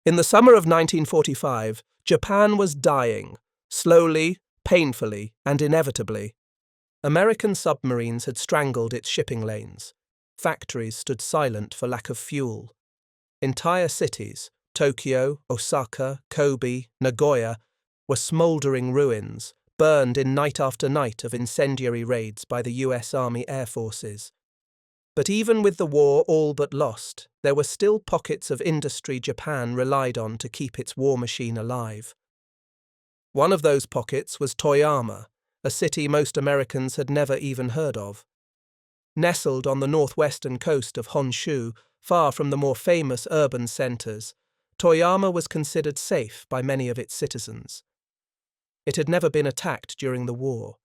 In the summer of 1945, Japan was dying, slowly, painfully, and inevitably. American submarines had strangled its shipping lanes. Factories stood silent for lack of fuel. Entire cities, Tokyo, Osaka, Kobe, Nagoya, were smouldering ruins, burned in night after night of incendiary raids by the US Army Air Forces. But even with the war all but lost, there were still pockets of industry Japan relied on to keep its war machine alive. One of those pockets was Toyama, a city most Americans had never even heard of. Nestled on the northwestern coast of Honshu, far from the more famous urban centers, Toyama was considered safe by many of its citizens. It had never been attacked during the war.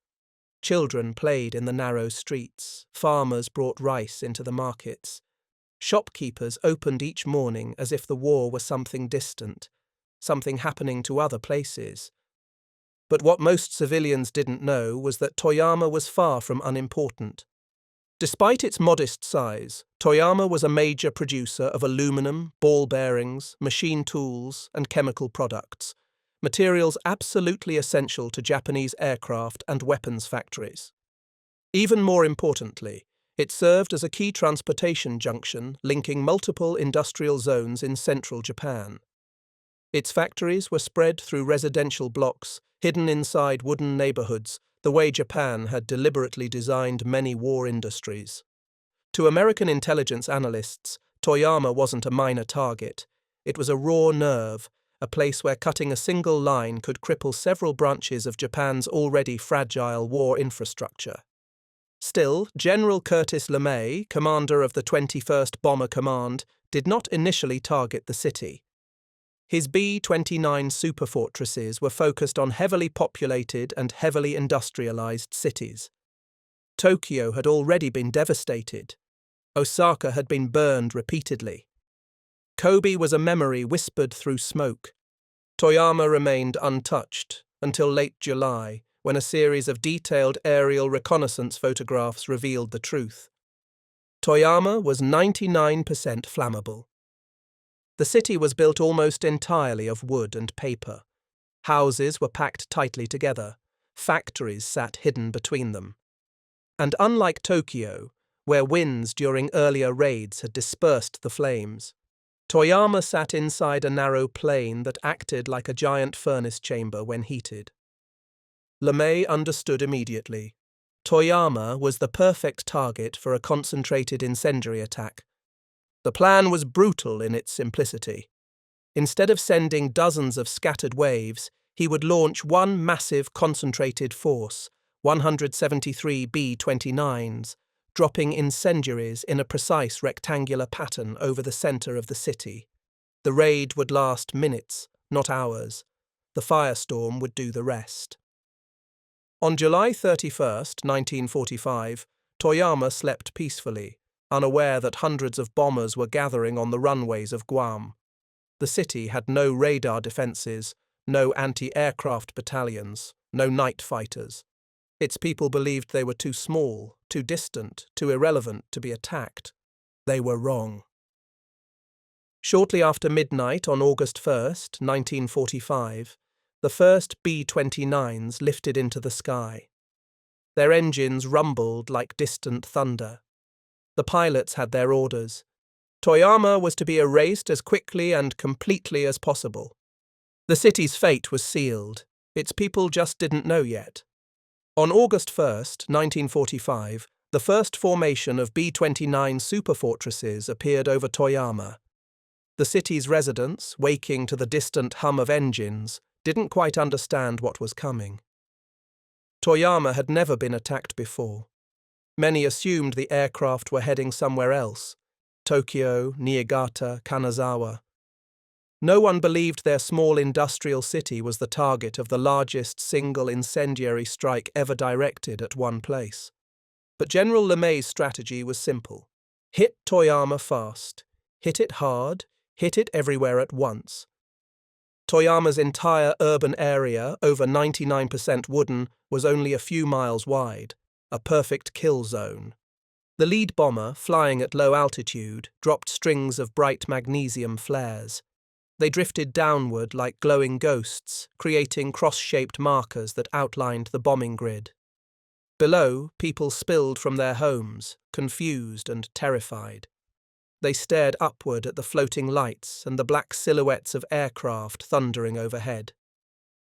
Children played in the narrow streets, farmers brought rice into the markets. Shopkeepers opened each morning as if the war were something distant, something happening to other places. But what most civilians didn't know was that Toyama was far from unimportant. Despite its modest size, Toyama was a major producer of aluminum, ball bearings, machine tools, and chemical products, materials absolutely essential to Japanese aircraft and weapons factories. Even more importantly, it served as a key transportation junction linking multiple industrial zones in central Japan. Its factories were spread through residential blocks, hidden inside wooden neighborhoods, the way Japan had deliberately designed many war industries. To American intelligence analysts, Toyama wasn't a minor target. It was a raw nerve, a place where cutting a single line could cripple several branches of Japan's already fragile war infrastructure. Still, General Curtis LeMay, commander of the 21st Bomber Command, did not initially target the city. His B-29 superfortresses were focused on heavily populated and heavily industrialized cities. Tokyo had already been devastated. Osaka had been burned repeatedly. Kobe was a memory whispered through smoke. Toyama remained untouched until late July, when a series of detailed aerial reconnaissance photographs revealed the truth. Toyama was 99% flammable. The city was built almost entirely of wood and paper. Houses were packed tightly together. Factories sat hidden between them. And unlike Tokyo, where winds during earlier raids had dispersed the flames, Toyama sat inside a narrow plain that acted like a giant furnace chamber when heated. LeMay understood immediately. Toyama was the perfect target for a concentrated incendiary attack. The plan was brutal in its simplicity. Instead of sending dozens of scattered waves, he would launch one massive concentrated force, 173 B-29s, dropping incendiaries in a precise rectangular pattern over the center of the city. The raid would last minutes, not hours. The firestorm would do the rest. On July 31, 1945, Toyama slept peacefully, unaware that hundreds of bombers were gathering on the runways of Guam. The city had no radar defenses, no anti-aircraft battalions, no night fighters. Its people believed they were too small, too distant, too irrelevant to be attacked. They were wrong. Shortly after midnight on August 1, 1945, the first B-29s lifted into the sky. Their engines rumbled like distant thunder. The pilots had their orders. Toyama was to be erased as quickly and completely as possible. The city's fate was sealed. Its people just didn't know yet. On August 1, 1945, the first formation of B-29 superfortresses appeared over Toyama. The city's residents, waking to the distant hum of engines, didn't quite understand what was coming. Toyama had never been attacked before. Many assumed the aircraft were heading somewhere else, Tokyo, Niigata, Kanazawa. No one believed their small industrial city was the target of the largest single incendiary strike ever directed at one place. But General LeMay's strategy was simple. Hit Toyama fast, hit it hard, hit it everywhere at once. Toyama's entire urban area, over 99% wooden, was only a few miles wide. A perfect kill zone. The lead bomber, flying at low altitude, dropped strings of bright magnesium flares. They drifted downward like glowing ghosts, creating cross-shaped markers that outlined the bombing grid. Below, people spilled from their homes, confused and terrified. They stared upward at the floating lights and the black silhouettes of aircraft thundering overhead.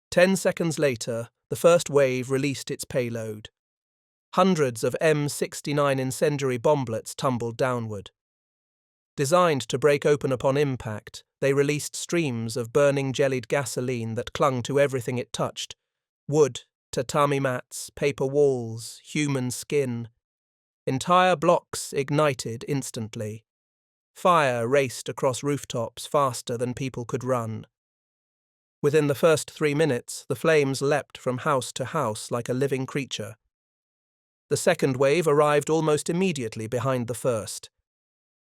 10 seconds later, the first wave released its payload. Hundreds of M69 incendiary bomblets tumbled downward. Designed to break open upon impact, they released streams of burning jellied gasoline that clung to everything it touched: wood, tatami mats, paper walls, human skin. Entire blocks ignited instantly. Fire raced across rooftops faster than people could run. Within the first 3 minutes, the flames leapt from house to house like a living creature. The second wave arrived almost immediately behind the first.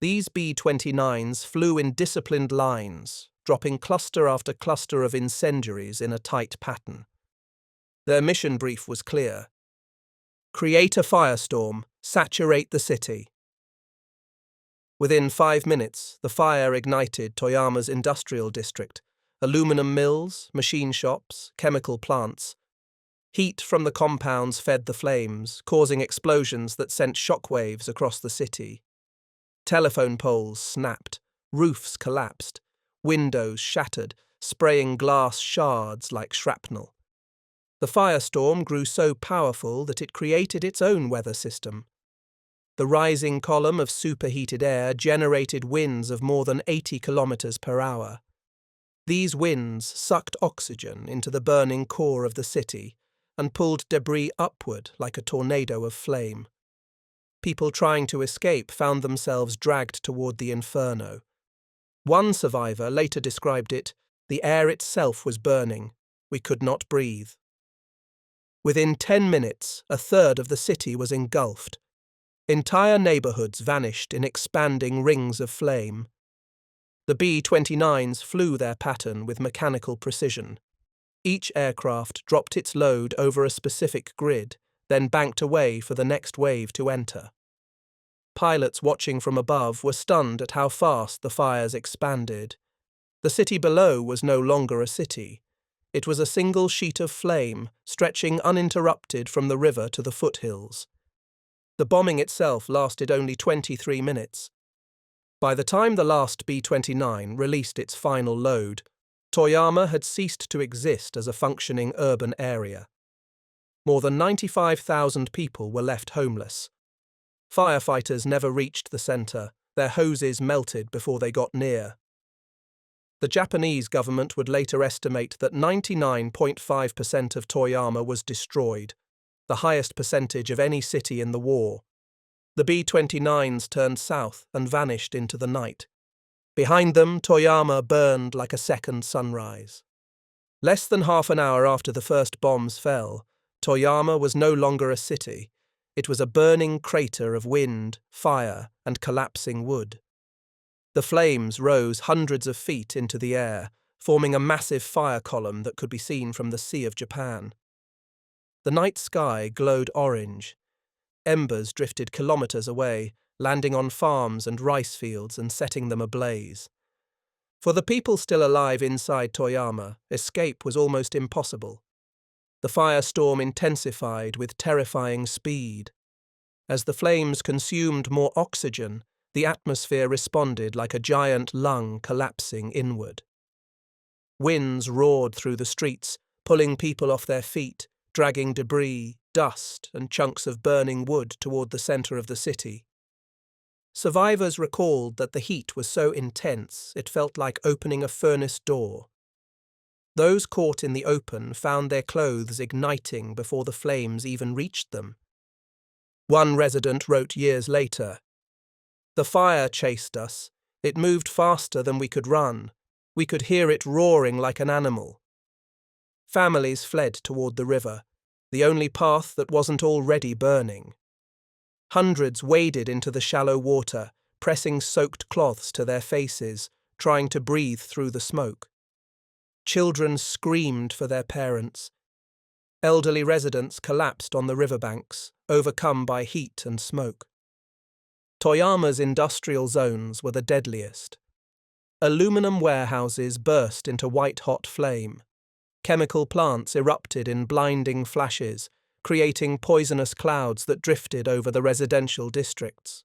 These B-29s flew in disciplined lines, dropping cluster after cluster of incendiaries in a tight pattern. Their mission brief was clear: create a firestorm, saturate the city. Within 5 minutes, the fire ignited Toyama's industrial district: aluminum mills, machine shops, chemical plants. Heat from the compounds fed the flames, causing explosions that sent shockwaves across the city. Telephone poles snapped, roofs collapsed, windows shattered, spraying glass shards like shrapnel. The firestorm grew so powerful that it created its own weather system. The rising column of superheated air generated winds of more than 80 kilometers per hour. These winds sucked oxygen into the burning core of the city and pulled debris upward like a tornado of flame. People trying to escape found themselves dragged toward the inferno. One survivor later described it: "The air itself was burning. We could not breathe." Within 10 minutes, a third of the city was engulfed. Entire neighborhoods vanished in expanding rings of flame. The B-29s flew their pattern with mechanical precision. Each aircraft dropped its load over a specific grid, then banked away for the next wave to enter. Pilots watching from above were stunned at how fast the fires expanded. The city below was no longer a city. It was a single sheet of flame, stretching uninterrupted from the river to the foothills. The bombing itself lasted only 23 minutes. By the time the last B-29 released its final load, Toyama had ceased to exist as a functioning urban area. More than 95,000 people were left homeless. Firefighters never reached the center. Their hoses melted before they got near. The Japanese government would later estimate that 99.5% of Toyama was destroyed, the highest percentage of any city in the war. The B-29s turned south and vanished into the night. Behind them, Toyama burned like a second sunrise. Less than half an hour after the first bombs fell, Toyama was no longer a city. It was a burning crater of wind, fire, and collapsing wood. The flames rose hundreds of feet into the air, forming a massive fire column that could be seen from the Sea of Japan. The night sky glowed orange. Embers drifted kilometers away, landing on farms and rice fields and setting them ablaze. For the people still alive inside Toyama, escape was almost impossible. The firestorm intensified with terrifying speed. As the flames consumed more oxygen, the atmosphere responded like a giant lung collapsing inward. Winds roared through the streets, pulling people off their feet, dragging debris, dust, and chunks of burning wood toward the center of the city. Survivors recalled that the heat was so intense it felt like opening a furnace door. Those caught in the open found their clothes igniting before the flames even reached them. One resident wrote years later, "The fire chased us. It moved faster than we could run. We could hear it roaring like an animal." Families fled toward the river, the only path that wasn't already burning. Hundreds waded into the shallow water, pressing soaked cloths to their faces, trying to breathe through the smoke. Children screamed for their parents. Elderly residents collapsed on the riverbanks, overcome by heat and smoke. Toyama's industrial zones were the deadliest. Aluminum warehouses burst into white-hot flame. Chemical plants erupted in blinding flashes, creating poisonous clouds that drifted over the residential districts.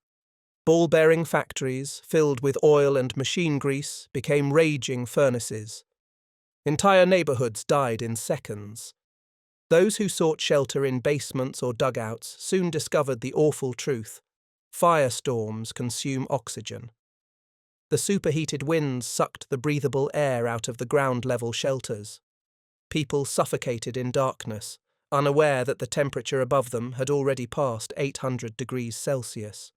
Ball-bearing factories, filled with oil and machine grease, became raging furnaces. Entire neighborhoods died in seconds. Those who sought shelter in basements or dugouts soon discovered the awful truth: firestorms consume oxygen. The superheated winds sucked the breathable air out of the ground-level shelters. People suffocated in darkness, unaware that the temperature above them had already passed 800 degrees Celsius.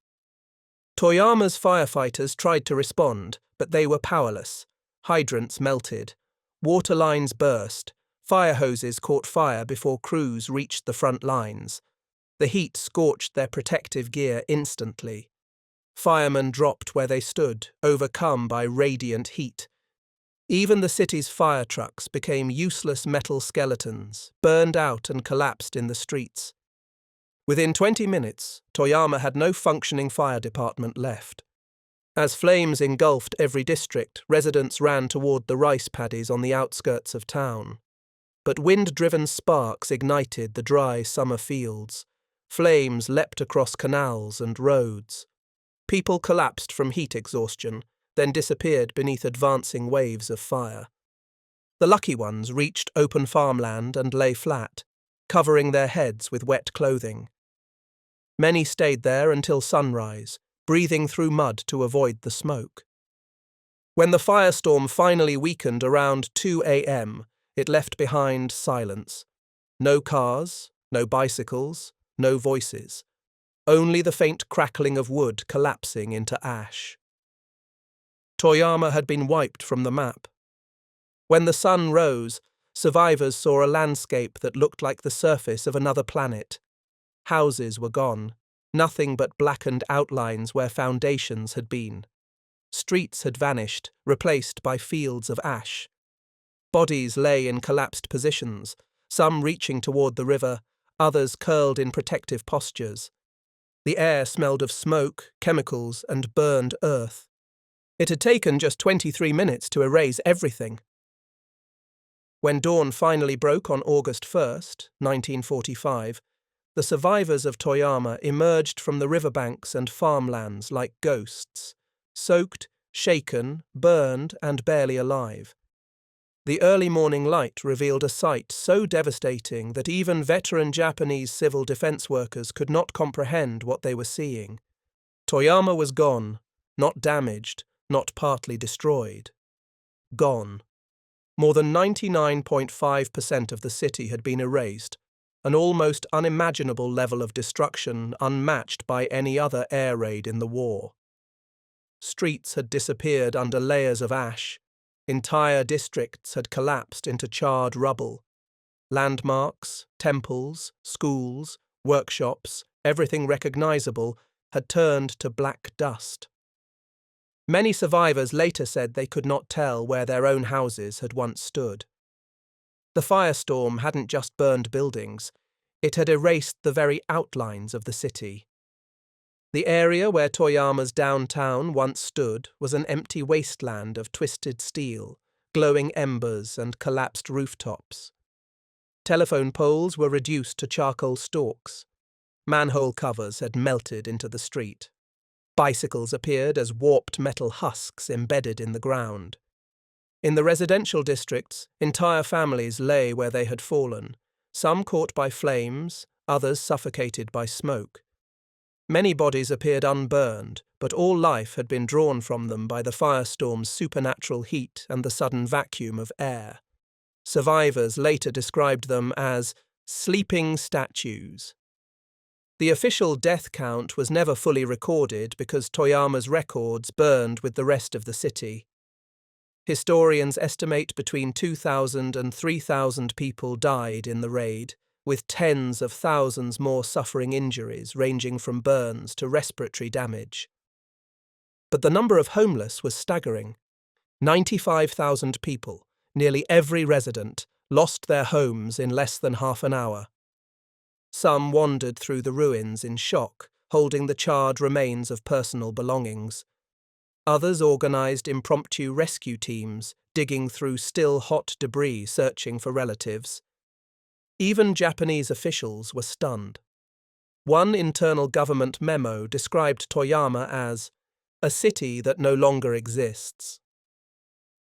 Toyama's firefighters tried to respond, but they were powerless. Hydrants melted. Water lines burst. Fire hoses caught fire before crews reached the front lines. The heat scorched their protective gear instantly. Firemen dropped where they stood, overcome by radiant heat. Even the city's fire trucks became useless metal skeletons, burned out and collapsed in the streets. Within 20 minutes, Toyama had no functioning fire department left. As flames engulfed every district, residents ran toward the rice paddies on the outskirts of town. But wind-driven sparks ignited the dry summer fields. Flames leapt across canals and roads. People collapsed from heat exhaustion, then disappeared beneath advancing waves of fire. The lucky ones reached open farmland and lay flat, covering their heads with wet clothing. Many stayed there until sunrise, breathing through mud to avoid the smoke. When the firestorm finally weakened around 2 a.m., it left behind silence. No cars, no bicycles, no voices. Only the faint crackling of wood collapsing into ash. Toyama had been wiped from the map. When the sun rose, survivors saw a landscape that looked like the surface of another planet. Houses were gone, nothing but blackened outlines where foundations had been. Streets had vanished, replaced by fields of ash. Bodies lay in collapsed positions, some reaching toward the river, others curled in protective postures. The air smelled of smoke, chemicals, and burned earth. It had taken just 23 minutes to erase everything. When dawn finally broke on August 1st, 1945, the survivors of Toyama emerged from the riverbanks and farmlands like ghosts, soaked, shaken, burned, and barely alive. The early morning light revealed a sight so devastating that even veteran Japanese civil defense workers could not comprehend what they were seeing. Toyama was gone, not damaged, not partly destroyed. Gone. More than 99.5% of the city had been erased, an almost unimaginable level of destruction unmatched by any other air raid in the war. Streets had disappeared under layers of ash. Entire districts had collapsed into charred rubble. Landmarks, temples, schools, workshops, everything recognizable, had turned to black dust. Many survivors later said they could not tell where their own houses had once stood. The firestorm hadn't just burned buildings, it had erased the very outlines of the city. The area where Toyama's downtown once stood was an empty wasteland of twisted steel, glowing embers and collapsed rooftops. Telephone poles were reduced to charcoal stalks. Manhole covers had melted into the street. Bicycles appeared as warped metal husks embedded in the ground. In the residential districts, entire families lay where they had fallen, some caught by flames, others suffocated by smoke. Many bodies appeared unburned, but all life had been drawn from them by the firestorm's supernatural heat and the sudden vacuum of air. Survivors later described them as sleeping statues. The official death count was never fully recorded because Toyama's records burned with the rest of the city. Historians estimate between 2,000 and 3,000 people died in the raid, with tens of thousands more suffering injuries ranging from burns to respiratory damage. But the number of homeless was staggering. 95,000 people, nearly every resident, lost their homes in less than half an hour. Some wandered through the ruins in shock, holding the charred remains of personal belongings. Others organized impromptu rescue teams, digging through still hot debris searching for relatives. Even Japanese officials were stunned. One internal government memo described Toyama as a city that no longer exists.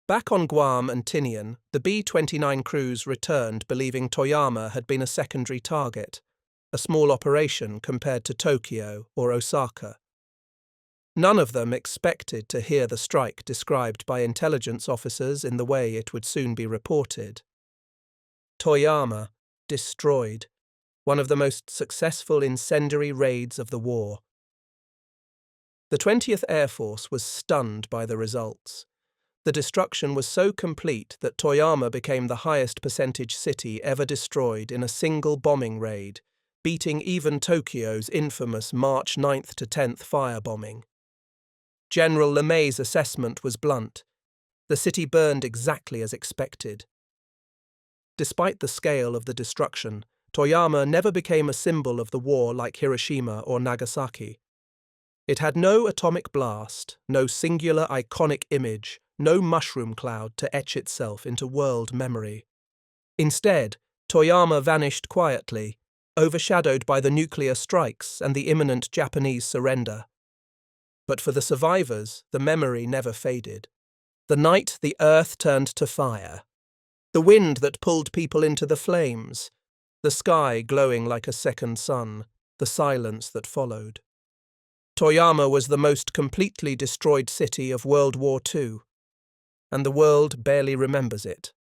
Back on Guam and Tinian, the B-29 crews returned believing Toyama had been a secondary target, a small operation compared to Tokyo or Osaka. None of them expected to hear the strike described by intelligence officers in the way it would soon be reported. Toyama, destroyed, one of the most successful incendiary raids of the war. The 20th Air Force was stunned by the results. The destruction was so complete that Toyama became the highest percentage city ever destroyed in a single bombing raid, beating even Tokyo's infamous March 9th to 10th firebombing. General LeMay's assessment was blunt. The city burned exactly as expected. Despite the scale of the destruction, Toyama never became a symbol of the war like Hiroshima or Nagasaki. It had no atomic blast, no singular iconic image, no mushroom cloud to etch itself into world memory. Instead, Toyama vanished quietly, overshadowed by the nuclear strikes and the imminent Japanese surrender. But for the survivors, the memory never faded. The night the earth turned to fire, the wind that pulled people into the flames, the sky glowing like a second sun, the silence that followed. Toyama was the most completely destroyed city of World War II, and the world barely remembers it.